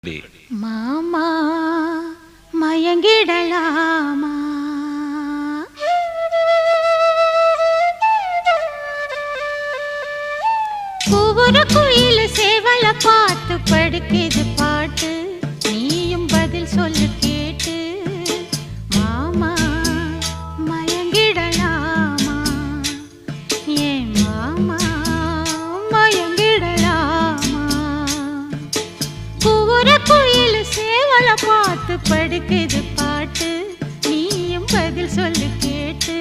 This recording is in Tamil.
மாமா மயங்கிடலாமா? ஒவ்வொரு குயில் சேவல பார்த்து படுக்குது பாட்டு, நீயும் பதில் சொல்லு கேட்டு. மாமா மயங்கிடலாமா? ஏன் மாமா மயங்கிடலாமா? ஒவ்வொரு குயில் சேவல பார்த்து படுக்குது பாட்டு, நீயும் பதில் சொல்லு கேட்டு.